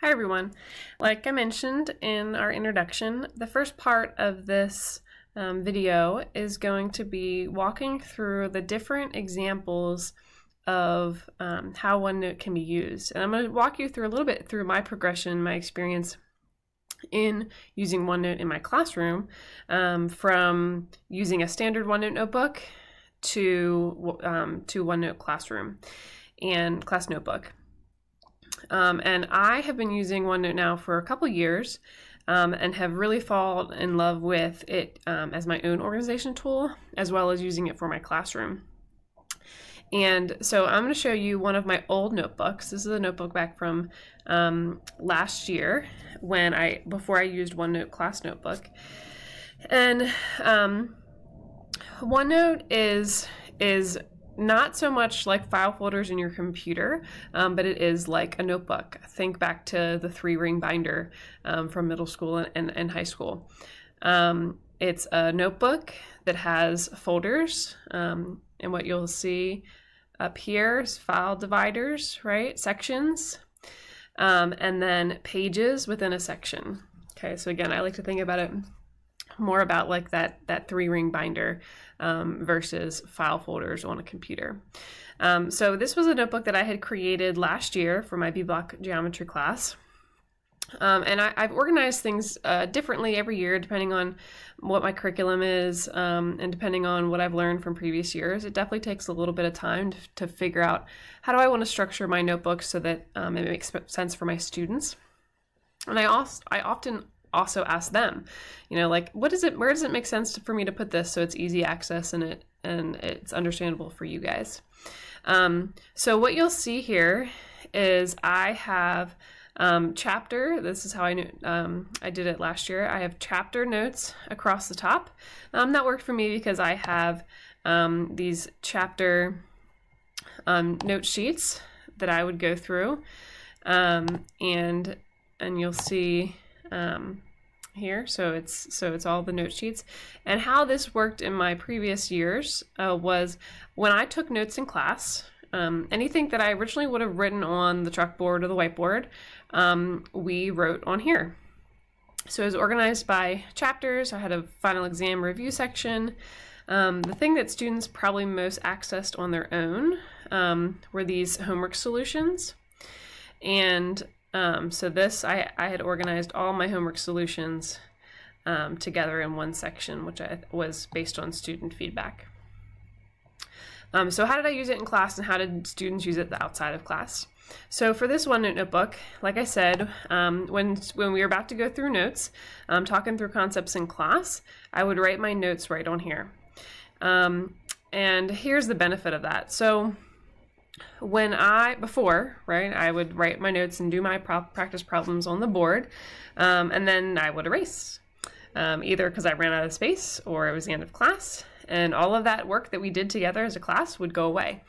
Hi everyone. Like I mentioned in our introduction, the first part of this video is going to be walking through the different examples of how OneNote can be used. And I'm going to walk you through a little bit through my progression, my experience in using OneNote in my classroom, from using a standard OneNote notebook to OneNote Classroom and Class Notebook. And I have been using OneNote now for a couple years and have really fallen in love with it as my own organization tool, as well as using it for my classroom. And so I'm going to show you one of my old notebooks. This is a notebook back from last year before I used OneNote Class Notebook. And OneNote is not so much like file folders in your computer, but it is like a notebook. Think back to the 3-ring binder from middle school and high school. It's a notebook that has folders, and what you'll see up here is file dividers, right? Sections, and then pages within a section. Okay, so again, I like to think about it more about like that 3-ring binder versus file folders on a computer. So this was a notebook that I had created last year for my B-block geometry class. And I've organized things differently every year depending on what my curriculum is and depending on what I've learned from previous years. It definitely takes a little bit of time to figure out how do I want to structure my notebooks so that it makes sense for my students. And I often also ask them, like, where does it make sense for me to put this so it's easy access and it's understandable for you guys. So what you'll see here is I have chapter. This is how I did it last year. I have chapter notes across the top. That worked for me because I have these chapter note sheets that I would go through, and you'll see here. So it's all the note sheets. And how this worked in my previous years was when I took notes in class. Anything that I originally would have written on the chalkboard or the whiteboard, we wrote on here. So it was organized by chapters. I had a final exam review section. The thing that students probably most accessed on their own were these homework solutions. And so this, I had organized all my homework solutions together in one section, which was based on student feedback. So how did I use it in class and how did students use it outside of class? So for this OneNote notebook, like I said, when we were about to go through notes, talking through concepts in class, I would write my notes right on here. And here's the benefit of that. So before, I would write my notes and do my practice problems on the board, and then I would erase, either because I ran out of space or it was the end of class. And all of that work that we did together as a class would go away.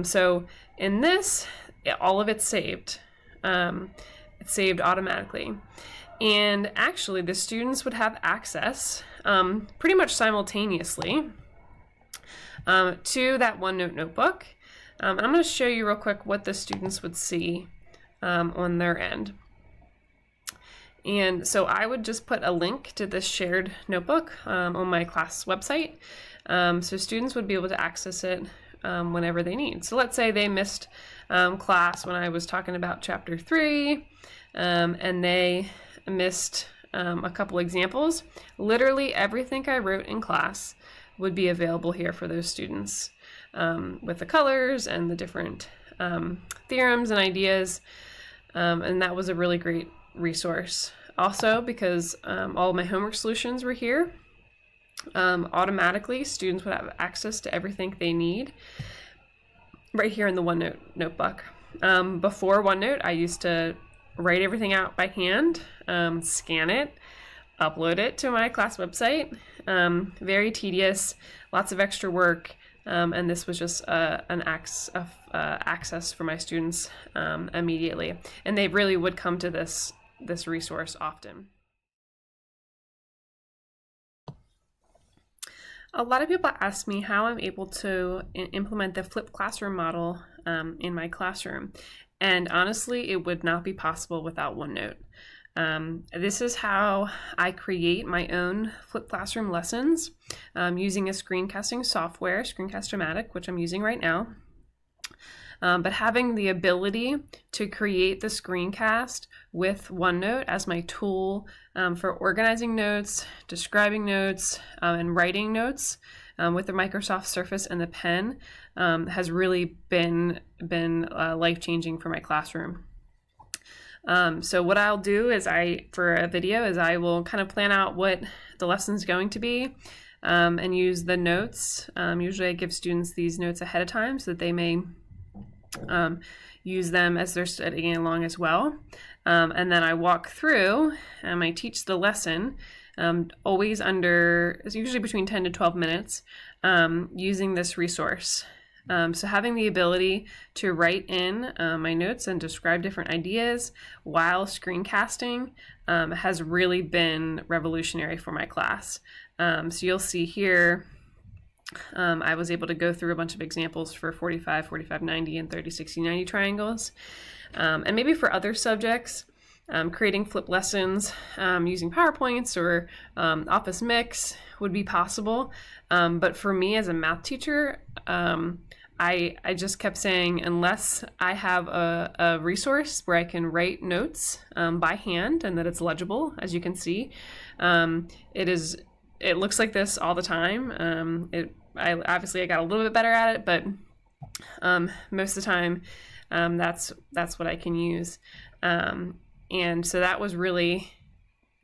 So in this, all of it's saved. It's saved automatically. And actually, the students would have access pretty much simultaneously to that OneNote notebook. And I'm going to show you real quick what the students would see on their end. And so I would just put a link to this shared notebook on my class website, so students would be able to access it whenever they need. So let's say they missed class when I was talking about chapter 3, and they missed a couple examples. Literally everything I wrote in class would be available here for those students, with the colors and the different theorems and ideas, and that was a really great resource. Also, because all of my homework solutions were here, automatically students would have access to everything they need right here in the OneNote notebook. Before OneNote, I used to write everything out by hand, scan it, upload it to my class website. Very tedious, lots of extra work, and this was just an access for my students immediately. And they really would come to this resource often. A lot of people ask me how I'm able to implement the flipped classroom model in my classroom. And honestly, it would not be possible without OneNote. This is how I create my own flipped classroom lessons using a screencasting software, Screencast-O-Matic, which I'm using right now. But having the ability to create the screencast with OneNote as my tool for organizing notes, describing notes, and writing notes with the Microsoft Surface and the pen has really been life-changing for my classroom. So what I'll do is for a video is I will kind of plan out what the lesson's going to be and use the notes. Usually I give students these notes ahead of time so that they may use them as they're studying along as well. And then I walk through and I teach the lesson always it's usually between 10 to 12 minutes using this resource. So having the ability to write in my notes and describe different ideas while screencasting has really been revolutionary for my class. So you'll see here I was able to go through a bunch of examples for 45, 45, 90, and 30, 60, 90 triangles. And maybe for other subjects, creating flipped lessons using PowerPoints or Office Mix would be possible. But for me as a math teacher, I just kept saying, unless I have a resource where I can write notes by hand and that it's legible, as you can see, it looks like this all the time. Obviously I got a little bit better at it, but most of the time that's what I can use. And so that was really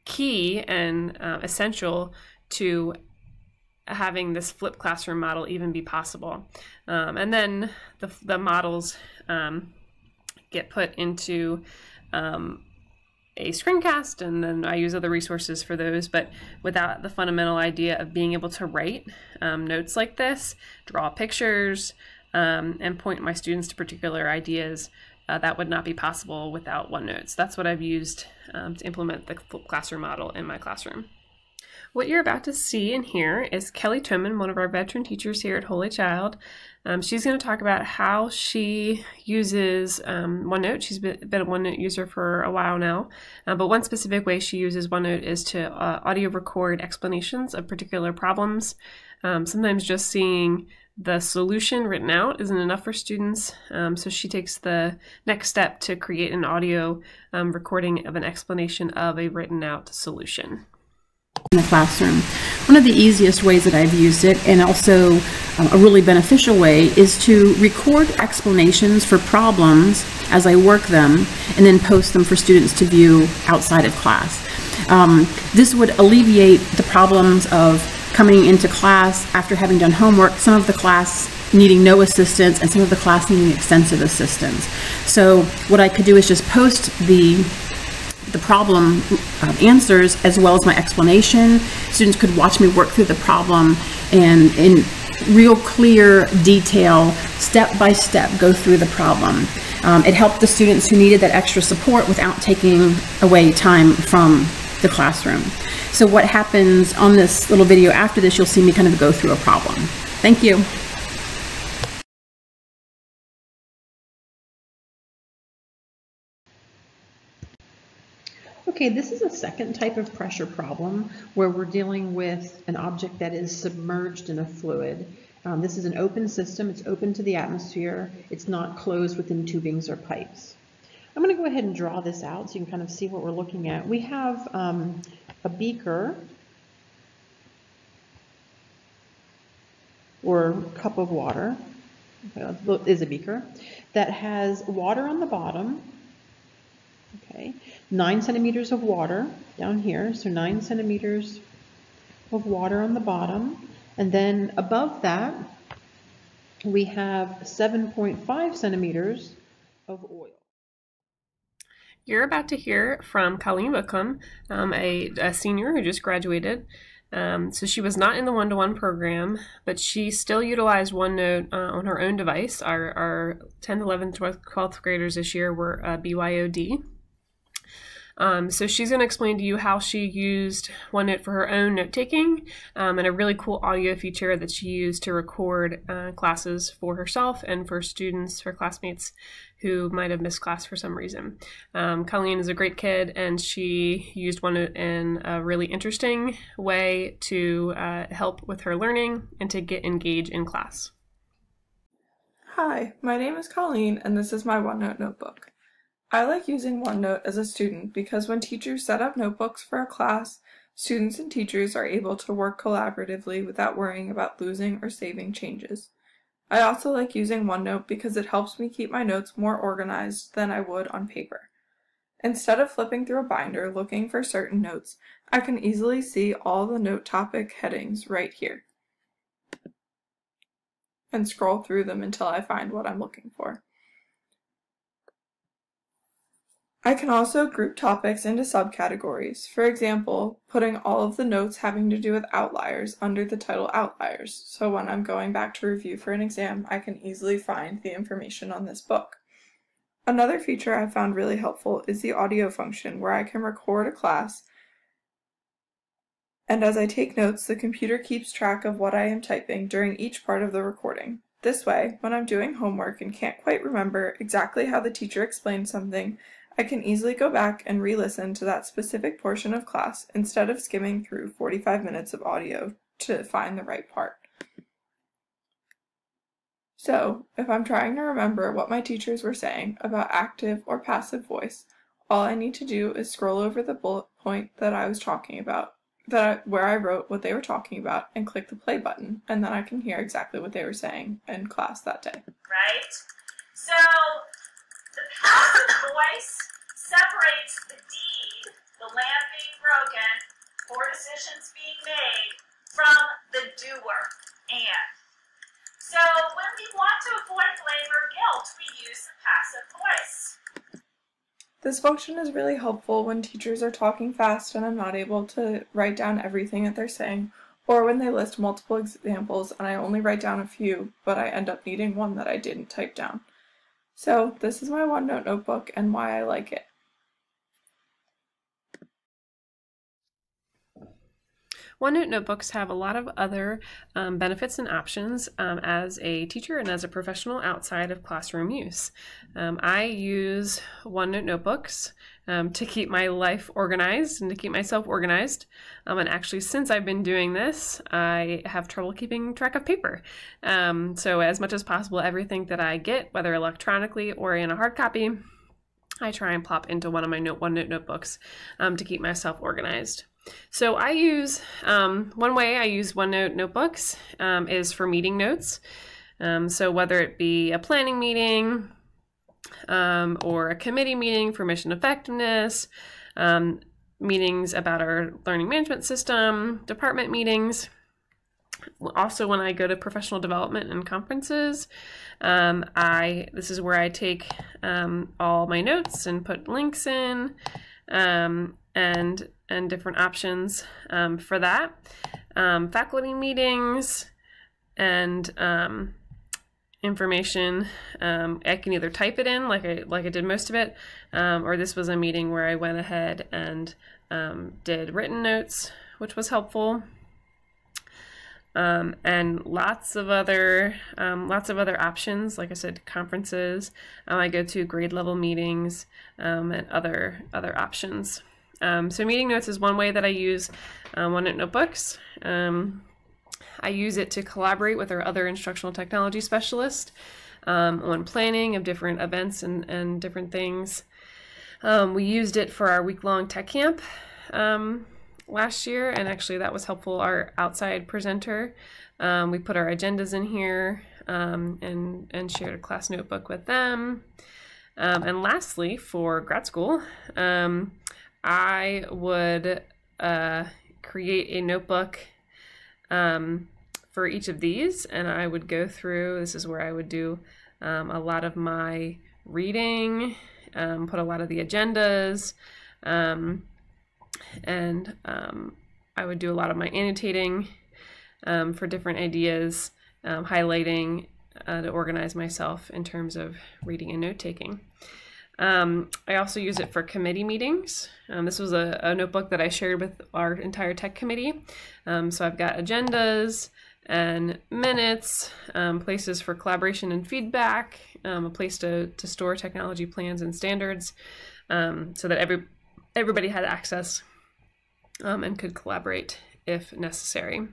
key and essential to having this flipped classroom model even be possible. And then the models get put into a screencast, and then I use other resources for those, but without the fundamental idea of being able to write notes like this, draw pictures, and point my students to particular ideas, that would not be possible without OneNote. So that's what I've used to implement the flipped classroom model in my classroom. What you're about to see and hear is Kelly Toman, one of our veteran teachers here at Holy Child. She's going to talk about how she uses OneNote. She's been a OneNote user for a while now, but one specific way she uses OneNote is to audio record explanations of particular problems. Sometimes just seeing the solution written out isn't enough for students, so she takes the next step to create an audio recording of an explanation of a written out solution. In the classroom. One of the easiest ways that I've used it, and also a really beneficial way, is to record explanations for problems as I work them and then post them for students to view outside of class. This would alleviate the problems of coming into class after having done homework, some of the class needing no assistance and some of the class needing extensive assistance. So what I could do is just post the problem answers as well as my explanation. Students could watch me work through the problem and in real clear detail, step by step, go through the problem. It helped the students who needed that extra support without taking away time from the classroom. So what happens on this little video after this, you'll see me kind of go through a problem. Thank you. Okay, this is a second type of pressure problem where we're dealing with an object that is submerged in a fluid. This is an open system. It's open to the atmosphere. It's not closed within tubings or pipes. I'm going to go ahead and draw this out so you can kind of see what we're looking at. We have a beaker or cup of water. Okay, it is a beaker that has water on the bottom. Okay, 9 centimeters of water down here, so 9 centimeters of water on the bottom, and then above that we have 7.5 centimeters of oil. You're about to hear from Colleen Wickham, a senior who just graduated. So she was not in the one-to-one program, but she still utilized OneNote on her own device. Our 10th, 11th, 12th graders this year were BYOD. So she's going to explain to you how she used OneNote for her own note-taking, and a really cool audio feature that she used to record classes for herself and for students, her classmates, who might have missed class for some reason. Colleen is a great kid, and she used OneNote in a really interesting way to help with her learning and to get engaged in class. Hi, my name is Colleen, and this is my OneNote notebook. I like using OneNote as a student because when teachers set up notebooks for a class, students and teachers are able to work collaboratively without worrying about losing or saving changes. I also like using OneNote because it helps me keep my notes more organized than I would on paper. Instead of flipping through a binder looking for certain notes, I can easily see all the note topic headings right here and scroll through them until I find what I'm looking for. I can also group topics into subcategories, for example, putting all of the notes having to do with outliers under the title Outliers, so when I'm going back to review for an exam, I can easily find the information on this book. Another feature I found really helpful is the audio function, where I can record a class, and as I take notes, the computer keeps track of what I am typing during each part of the recording. This way, when I'm doing homework and can't quite remember exactly how the teacher explained something, I can easily go back and re-listen to that specific portion of class instead of skimming through 45 minutes of audio to find the right part. So, if I'm trying to remember what my teachers were saying about active or passive voice, all I need to do is scroll over the bullet point that I was talking about, where I wrote what they were talking about, and click the play button, and then I can hear exactly what they were saying in class that day. Right? So, the passive voice separates the deed, the lamp being broken, poor decisions being made, from the doer, and. So when we want to avoid blame or guilt, we use the passive voice. This function is really helpful when teachers are talking fast and I'm not able to write down everything that they're saying, or when they list multiple examples and I only write down a few, but I end up needing one that I didn't type down. So this is my OneNote notebook and why I like it. OneNote notebooks have a lot of other benefits and options as a teacher and as a professional outside of classroom use. I use OneNote notebooks to keep my life organized and to keep myself organized. And actually, since I've been doing this, I have trouble keeping track of paper. So as much as possible, everything that I get, whether electronically or in a hard copy, I try and plop into one of my OneNote notebooks to keep myself organized. So I use, one way I use OneNote notebooks is for meeting notes. So whether it be a planning meeting or a committee meeting for mission effectiveness, meetings about our learning management system, department meetings. Also, when I go to professional development and conferences, this is where I take all my notes and put links in, and different options for that. Faculty meetings and information. I can either type it in like I did most of it, or this was a meeting where I went ahead and did written notes, which was helpful. And lots of other options. Like I said, conferences. I go to grade level meetings and other options. So meeting notes is one way that I use OneNote notebooks. I use it to collaborate with our other instructional technology specialists on planning of different events and different things. We used it for our week-long tech camp last year, and actually that was helpful. Our outside presenter, we put our agendas in here and shared a class notebook with them. And lastly, for grad school, I would create a notebook for each of these, and I would go through. This is where I would do a lot of my reading, put a lot of the agendas, and I would do a lot of my annotating for different ideas, highlighting to organize myself in terms of reading and note-taking. I also use it for committee meetings. This was a notebook that I shared with our entire tech committee. So I've got agendas and minutes, places for collaboration and feedback, a place to store technology plans and standards, so that everybody had access and could collaborate if necessary.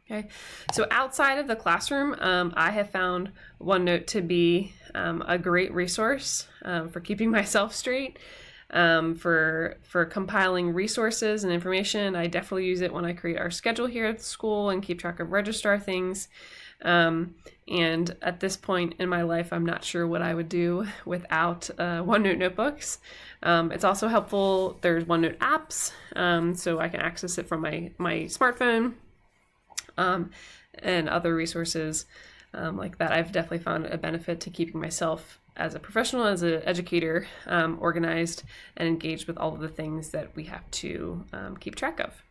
Okay, so outside of the classroom, I have found OneNote to be a great resource for keeping myself straight, for compiling resources and information. I definitely use it when I create our schedule here at the school and keep track of registrar things. And at this point in my life, I'm not sure what I would do without OneNote notebooks. It's also helpful. There's OneNote apps, so I can access it from my smartphone. And other resources like that. I've definitely found a benefit to keeping myself as a professional, as an educator, organized and engaged with all of the things that we have to keep track of.